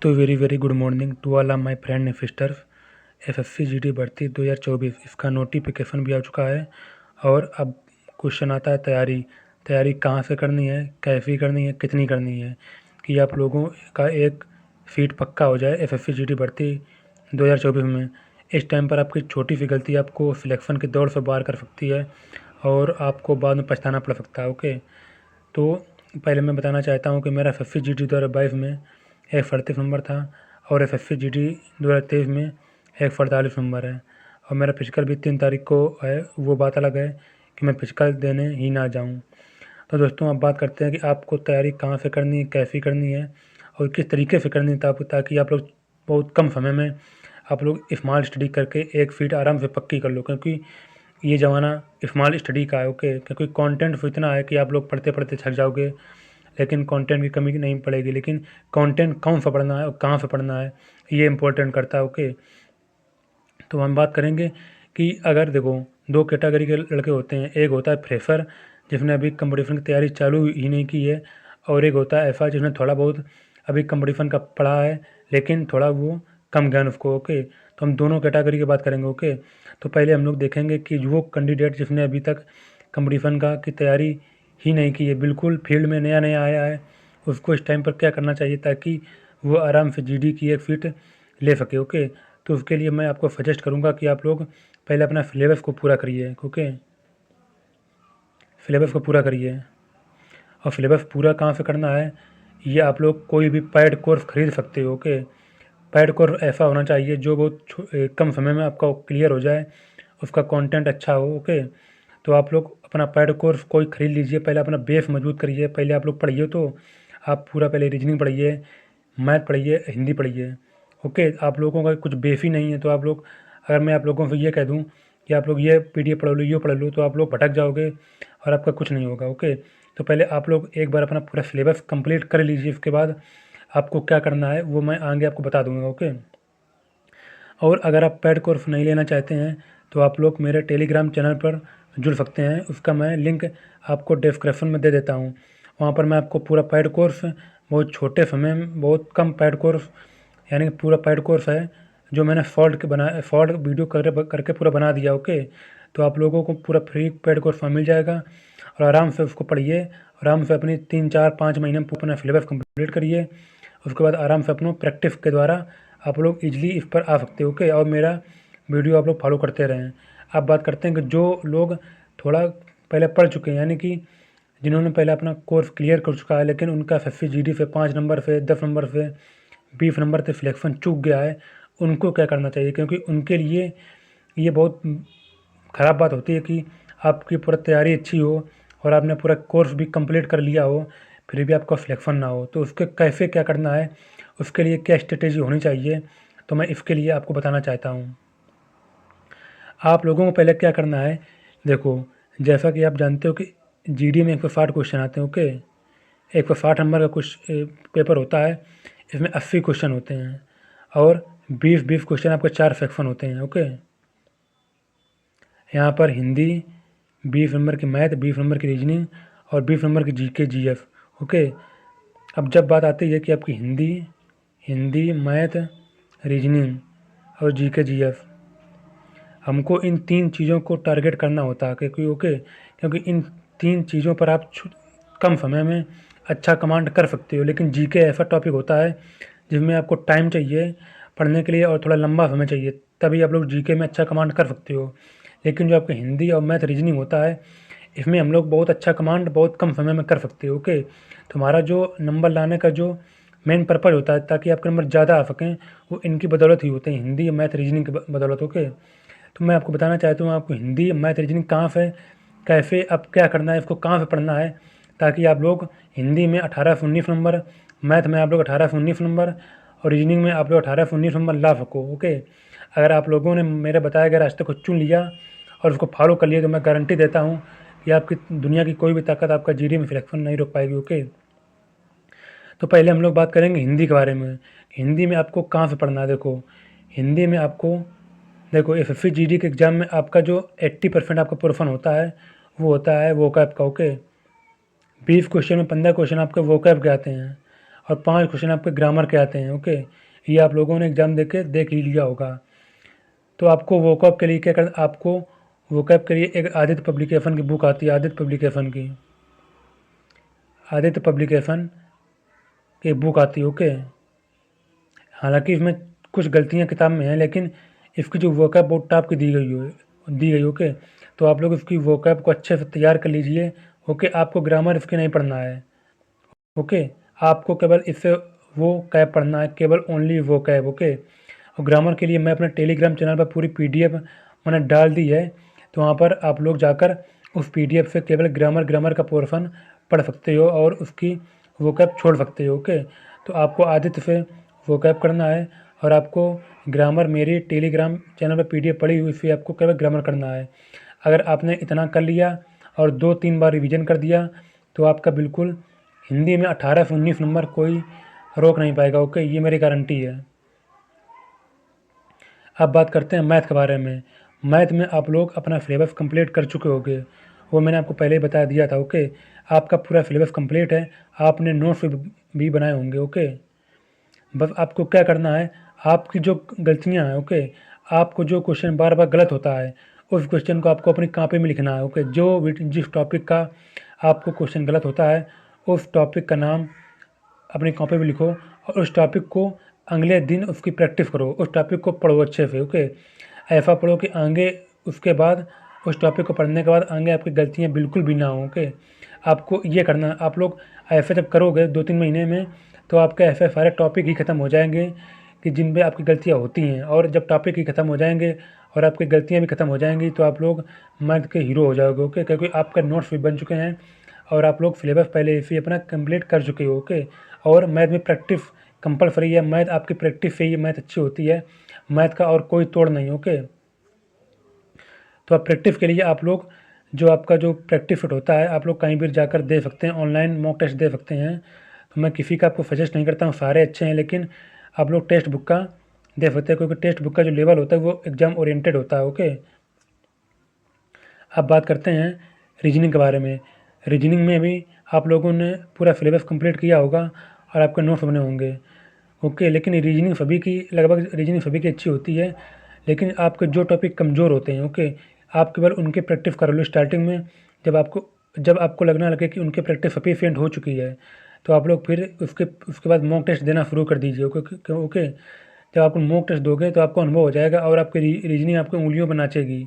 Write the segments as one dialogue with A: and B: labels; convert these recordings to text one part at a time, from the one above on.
A: तो very very good morning to all of my friend and sisters. SSC GD भर्ती 2024 इसका notification भी आ चुका है। और अब क्वेश्चन आता है तैयारी तैयारी कहाँ से करनी है, कैसी करनी है, कितनी करनी है, कि आप लोगों का एक सीट पक्का हो जाए एसएससी जीडी भर्ती 2024 में। इस टाइम पर आपकी छोटी सी गलती आपको सिलेक्शन की दौड़ से बाहर कर सकती है और आपको बाद में पछताना पड़ सकता है। ओके, तो पहले मैं बताना चाहता हूँ कि मेरा एसएससी जीडी 2022 में 138 नंबर था और एसएससी जीडी 2023 में 148 नंबर है। और मेरा फिजिकल भी 3 तारीख को है। वो बात अलग है कि मैं फिजिकल देने ही ना जाऊँ। तो दोस्तों, अब बात करते हैं कि आपको तैयारी कहाँ से करनी है, कैसी करनी है और किस तरीके से करनी है, ताकि आप लोग बहुत कम समय में आप लोग स्मार्ट स्टडी करके एक सीट आराम से पक्की कर लो। क्योंकि ये ज़माना स्मार्ट स्टडी का है। ओके, क्योंकि कंटेंट इतना है कि आप लोग पढ़ते पढ़ते थक जाओगे, लेकिन कंटेंट की कमी नहीं पड़ेगी। लेकिन कंटेंट कौन सा पढ़ना है और कहाँ से पढ़ना है, ये इंपॉर्टेंट करता है। ओके, तो हम बात करेंगे कि अगर देखो, दो कैटेगरी के लड़के होते हैं। एक होता है फ्रेशर, जिसने अभी कंपटीशन की तैयारी चालू ही नहीं की है, और एक होता है ऐसा जिसने थोड़ा बहुत अभी कंपटीशन का पढ़ा है लेकिन थोड़ा वो कम ज्ञान उसको। ओके, तो हम दोनों कैटेगरी की बात करेंगे। ओके, तो पहले हम लोग देखेंगे कि वो कैंडिडेट जिसने अभी तक कंपटीशन का की तैयारी ही नहीं की है, बिल्कुल फील्ड में नया नया आया है, उसको इस टाइम पर क्या करना चाहिए ताकि वो आराम से जीडी की एक सीट ले सके। ओके, तो उसके लिए मैं आपको सजेस्ट करूँगा कि आप लोग पहले अपना सिलेबस को पूरा करिए। ओके, सिलेबस को पूरा करिए। और सिलेबस पूरा कहाँ से करना है, ये आप लोग कोई भी पैड कोर्स खरीद सकते हो। ओके, पैड कोर्स ऐसा होना चाहिए जो बहुत कम समय में आपका क्लियर हो जाए, उसका कंटेंट अच्छा हो। ओके, तो आप लोग अपना पैड कोर्स कोई ख़रीद लीजिए। पहले अपना बेस मजबूत करिए। पहले आप लोग पढ़िए, तो आप पूरा पहले रीजनिंग पढ़िए, मैथ पढ़िए, हिंदी पढ़िए। ओके, आप लोगों का कुछ बेस ही नहीं है तो आप लोग, अगर मैं आप लोगों से ये कह दूँ कि आप लोग ये पीडीएफ पढ़ लो, ये पढ़ लो, तो आप लोग भटक जाओगे और आपका कुछ नहीं होगा। ओके, तो पहले आप लोग एक बार अपना पूरा सिलेबस कंप्लीट कर लीजिए। उसके बाद आपको क्या करना है वो मैं आगे आपको बता दूँगा। ओके, और अगर आप पेड कोर्स नहीं लेना चाहते हैं तो आप लोग मेरे टेलीग्राम चैनल पर जुड़ सकते हैं। उसका मैं लिंक आपको डिस्क्रिप्शन में दे देता हूँ। वहाँ पर मैं आपको पूरा पेड कोर्स बहुत छोटे समय में, बहुत कम पेड कोर्स, यानी कि पूरा पेड कोर्स है जो मैंने शॉर्ट वीडियो करके पूरा बना दिया। ओके, तो आप लोगों को पूरा फ्री पेड कोर्स मिल जाएगा और आराम से उसको पढ़िए। आराम से अपनी 3 4 5 महीने में अपना सिलेबस कंप्लीट करिए। उसके बाद आराम से अपना प्रैक्टिस के द्वारा आप लोग इजली इस पर आ सकते हो। ओके, और मेरा वीडियो आप लोग फॉलो करते रहें। अब बात करते हैं कि जो लोग थोड़ा पहले पढ़ चुके हैं, यानी कि जिन्होंने पहले अपना कोर्स क्लियर कर चुका है लेकिन उनका एसएससी जीडी से 5 नंबर से, 10 नंबर से, 20 नंबर से सिलेक्शन चूक गया है, उनको क्या करना चाहिए। क्योंकि उनके लिए ये बहुत ख़राब बात होती है कि आपकी पूरा तैयारी अच्छी हो और आपने पूरा कोर्स भी कंप्लीट कर लिया हो, फिर भी आपका सिलेक्शन ना हो। तो उसके कैसे क्या करना है, उसके लिए क्या स्ट्रेटेजी होनी चाहिए, तो मैं इसके लिए आपको बताना चाहता हूँ। आप लोगों को पहले क्या करना है, देखो, जैसा कि आप जानते हो कि जीडी में 160 क्वेश्चन आते हैं। ओके, 160 नंबर का कुछ पेपर होता है। इसमें 80 क्वेश्चन होते हैं और 20-20 क्वेश्चन आपके 4 सेक्शन होते हैं। ओके, यहाँ पर हिंदी 20 नंबर की, मैथ 20 नंबर की, रीजनिंग और 20 नंबर की जीके जीएस। ओके, अब जब बात आती है कि आपकी हिंदी, मैथ, रीजनिंग और जीके जीएस, हमको इन 3 चीज़ों को टारगेट करना होता है। क्योंकि इन 3 चीज़ों पर आप कम समय में अच्छा कमांड कर सकते हो। लेकिन जीके ऐसा टॉपिक होता है जिसमें आपको टाइम चाहिए पढ़ने के लिए और थोड़ा लंबा समय चाहिए, तभी आप लोग जीके में अच्छा कमांड कर सकते हो। लेकिन जो आपके हिंदी और मैथ रीजनिंग होता है, इसमें हम लोग बहुत अच्छा कमांड बहुत कम समय में कर सकते हो। ओके, तो हमारा जो नंबर लाने का जो मेन पर्पज़ होता है ताकि आपके नंबर ज़्यादा आ सकें, वो इनकी बदौलत ही होते हैं, हिंदी, मैथ, रीजनिंग की बदौलत। ओके, तो मैं आपको बताना चाहता हूँ आपको हिंदी, मैथ, रीजनिंग कहाँ से, कैसे, अब क्या करना है, इसको कहाँ से पढ़ना है, ताकि आप लोग हिंदी में 18 से 19 नंबर, मैथ में आप लोग 18 से 19 नंबर और रीजनिंग में आप लोग 18 से 19 नंबर ला सको। ओके, अगर आप लोगों ने मेरे बताए गए रास्ते को चुन लिया और उसको फॉलो कर लिया तो मैं गारंटी देता हूँ कि आपकी दुनिया की कोई भी ताकत आपका जीडी में सिलेक्शन नहीं रोक पाएगी। ओके, तो पहले हम लोग बात करेंगे हिंदी के बारे में। हिंदी में आपको कहाँ से पढ़ना है। देखो, हिंदी में आपको, देखो, एसएससी जीडी के एग्ज़ाम में आपका जो 80% आपका पोर्शन होता है वो होता है वोकैब का। ओके, 20 क्वेश्चन में 15 क्वेश्चन आपके वोकैब के आते हैं और 5 क्वेश्चन आपके ग्रामर के आते हैं। ओके, ये आप लोगों ने एग्ज़ाम दे के देख ही लिया होगा। तो आपको वोकैब के लिए क्या करना, आपको वोकैब के लिए एक आदित्य पब्लिकेशन की बुक आती है, आदित्य पब्लिकेशन की बुक आती है। ओके, हालांकि इसमें कुछ गलतियां किताब में हैं, लेकिन इसकी जो वोकैब बहुत टाप की दी गई। ओके, तो आप लोग इसकी वोकैब को अच्छे से तैयार कर लीजिए। ओके, आपको ग्रामर इसके नहीं पढ़ना है। ओके, आपको केवल इससे वो कैब पढ़ना है, केवल ओनली वो कैब। ओके, और ग्रामर के लिए मैं अपने टेलीग्राम चैनल पर पूरी PDF मैंने डाल दी है, तो वहाँ पर आप लोग जाकर उस PDF से केवल ग्रामर का पोर्शन पढ़ सकते हो और उसकी वोकैब छोड़ सकते हो। ओके, तो आपको आदित्य से वोकैब करना है और आपको ग्रामर मेरी टेलीग्राम चैनल पर PDF पड़ी हुई, इससे आपको केवल ग्रामर करना है। अगर आपने इतना कर लिया और 2-3 बार रिवीजन कर दिया तो आपका बिल्कुल हिंदी में 18 से 19 नंबर कोई रोक नहीं पाएगा। ओके, ये मेरी गारंटी है। अब बात करते हैं मैथ के बारे में। मैथ में आप लोग अपना सिलेबस कंप्लीट कर चुके होंगे, वो मैंने आपको पहले ही बता दिया था। ओके, आपका पूरा सिलेबस कंप्लीट है, आपने नोट्स भी बनाए होंगे। ओके, बस आपको क्या करना है, आपकी जो गलतियाँ हैं, ओके, आपको जो क्वेश्चन बार बार गलत होता है उस क्वेश्चन को आपको अपनी कॉपी में लिखना है। ओके, जिस टॉपिक का आपको क्वेश्चन गलत होता है उस टॉपिक का नाम अपनी कॉपी में लिखो और उस टॉपिक को अगले दिन उसकी प्रैक्टिस करो, उस टॉपिक को पढ़ो अच्छे से। ओके, ऐसा पढ़ो कि आगे उसके बाद उस टॉपिक को पढ़ने के बाद आगे आपकी गलतियाँ बिल्कुल भी ना हो। ओके, आपको ये करना, आप लोग ऐसे जब करोगे 2-3 महीने में तो आपके ऐसे सारे टॉपिक ही ख़त्म हो जाएंगे कि जिन पे आपकी गलतियाँ होती हैं, और जब टॉपिक ही ख़त्म हो जाएंगे और आपकी गलतियाँ भी ख़त्म हो जाएंगी तो आप लोग मैथ के हीरो हो जाओगे। ओके, क्योंकि आपके नोट्स भी बन चुके हैं और आप लोग सिलेबस पहले से अपना कंप्लीट कर चुके हो। ओके, और मैथ में प्रैक्टिस कंपलसरी है, मैथ आपकी प्रैक्टिस से ही मैथ अच्छी होती है, मैथ का और कोई तोड़ नहीं। ओके, तो आप प्रैक्टिस के लिए आप लोग जो आपका जो प्रैक्टिस फिट होता है आप लोग कहीं भी जाकर दे सकते हैं, ऑनलाइन मॉक टेस्ट दे सकते हैं। तो मैं किसी का आपको सजेस्ट नहीं करता हूँ, सारे अच्छे हैं, लेकिन आप लोग टेक्स्ट बुक का दे सकते हैं क्योंकि टेक्स्ट बुक का जो लेवल होता है वो एग्ज़ाम ओरिएंटेड होता है। ओके, अब बात करते हैं रीजनिंग के बारे में। रीजनिंग में भी आप लोगों ने पूरा सिलेबस कंप्लीट किया होगा और आपके नोट्स बने होंगे। ओके, लेकिन लगभग रीजनिंग सभी की अच्छी होती है, लेकिन आपके जो टॉपिक कमज़ोर होते हैं, ओके, आप केवल उनकी प्रैक्टिस कर लो स्टार्टिंग में। जब आपको लगने लगे कि उनकी प्रैक्टिस सफिशिएंट हो चुकी है तो आप लोग फिर उसके बाद मॉक टेस्ट देना शुरू कर दीजिए। ओके, जब आप मॉक टेस्ट दोगे तो आपको अनुभव हो जाएगा और आपकी रीजनिंग आपकी उंगलियों पर नाचेगी।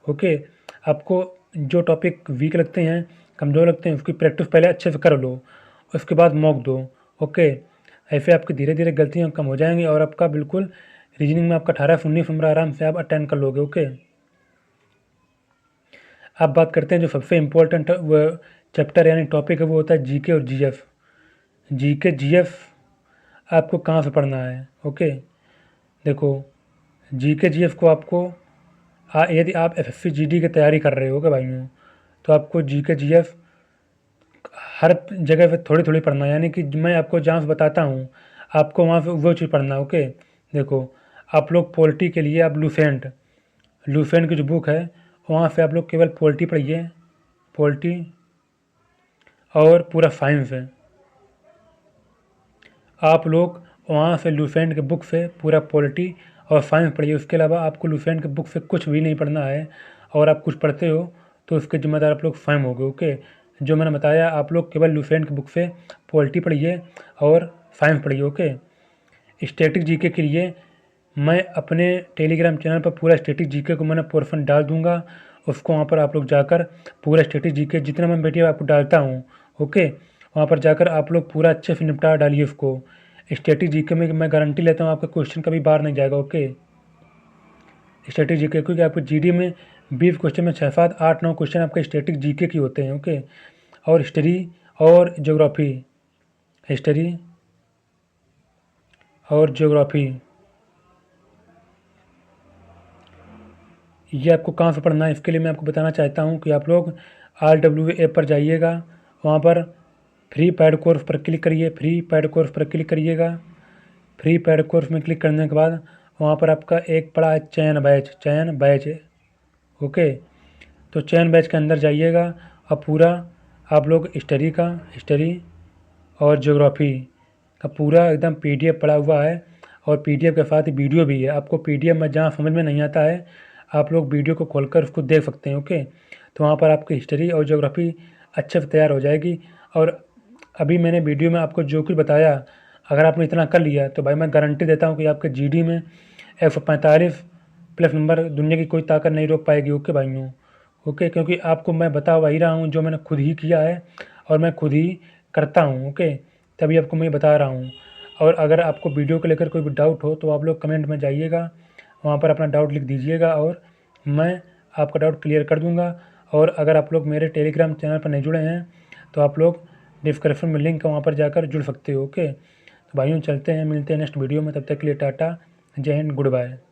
A: ओके, आपको जो टॉपिक वीक लगते हैं, कमज़ोर लगते हैं, उसकी प्रैक्टिस पहले अच्छे से कर लो, उसके बाद मॉक दो। ओके, ऐसे आपकी धीरे धीरे गलतियाँ कम हो जाएंगी और आपका बिल्कुल रीजनिंग में आपका 18 से 19 नंबर आराम से आप अटेंड कर लोगे। ओके, अब बात करते हैं जो सबसे इम्पोर्टेंट वो चैप्टर यानी टॉपिक है, वो होता है जीके और जीएफ। जीएफ आपको कहाँ से पढ़ना है? ओके, देखो, जीके जीएफ को आपको यदि आप एसएससी जीडी की तैयारी कर रहे हो क्या भाइयों, तो आपको जीके जीएफ हर जगह पे थोड़ी थोड़ी पढ़ना है, यानी कि मैं आपको जहाँ से बताता हूँ आपको वहाँ से वो चीज़ पढ़ना है। ओके, देखो, आप लोग पॉलिटी के लिए आप लूसेंट की जो बुक है वहाँ से आप लोग केवल पॉलिटी पढ़िए, पॉलिटी और पूरा साइंस है। आप लोग वहाँ से लूसेंट के बुक से पूरा पॉलिटी और साइंस पढ़िए, उसके अलावा आपको लूसेंट के बुक से कुछ भी नहीं पढ़ना है, और आप कुछ पढ़ते हो तो उसके जिम्मेदार आप लोग स्वयं होगे। ओके, जो मैंने बताया आप लोग केवल लूसेंट की बुक से पॉलिटी पढ़िए और साइंस पढ़िए। ओके, स्टैटिक जीके के लिए मैं अपने टेलीग्राम चैनल पर पूरा स्टैटिक जीके को मैंने पोर्शन डाल दूंगा, उसको वहाँ पर आप लोग जाकर पूरा स्टैटिक जीके जितना मैं वीडियो आपको डालता हूँ, ओके, वहाँ पर जाकर आप लोग पूरा अच्छे से निपटा डालिए उसको। स्टैटिक जीके में मैं गारंटी लेता हूँ आपका क्वेश्चन कभी बाहर नहीं जाएगा। ओके, स्टैटिक जीके, क्योंकि आपको जीडी में 20 क्वेश्चन में 6-7-8-9 क्वेश्चन आपके स्टैटिक जीके की होते हैं। ओके, और हिस्ट्री और ज्योग्राफी ये आपको कहाँ से पढ़ना है इसके लिए मैं आपको बताना चाहता हूँ कि आप लोग RWA ऐप पर जाइएगा, वहाँ पर फ्री पैड कोर्स पर क्लिक करिए, फ्री पैड कोर्स पर क्लिक करिएगा। फ्री पैड कोर्स में क्लिक करने के बाद वहाँ पर आपका एक पड़ा है चयन बैच। ओके, तो चयन बैच के अंदर जाइएगा और पूरा आप लोग हिस्ट्री और ज्योग्राफी का पूरा एकदम PDF पड़ा हुआ है और PDF के साथ वीडियो भी है। आपको PDF में जहाँ समझ में नहीं आता है आप लोग वीडियो को खोलकर उसको देख सकते हैं। ओके, तो वहाँ पर आपकी हिस्ट्री और ज्योग्राफी अच्छे से तैयार हो जाएगी। और अभी मैंने वीडियो में आपको जो कुछ बताया, अगर आपने इतना कर लिया तो भाई मैं गारंटी देता हूँ कि आपके GD में 145 प्लस नंबर दुनिया की कोई ताकत नहीं रोक पाएगी। ओके भाइयों, ओके, क्योंकि आपको मैं बता वही रहा हूँ जो मैंने खुद ही किया है और मैं खुद ही करता हूँ। ओके, तभी आपको मैं बता रहा हूँ। और अगर आपको वीडियो को लेकर कोई भी डाउट हो तो आप लोग कमेंट में जाइएगा, वहाँ पर अपना डाउट लिख दीजिएगा और मैं आपका डाउट क्लियर कर दूँगा। और अगर आप लोग मेरे टेलीग्राम चैनल पर नहीं जुड़े हैं तो आप लोग डिस्क्रिप्शन में लिंक है, वहाँ पर जाकर जुड़ सकते हो। ओके, तो भाइयों चलते हैं, मिलते हैं नेक्स्ट वीडियो में। तब तक के लिए टाटा, जय हिंद, गुड बाय।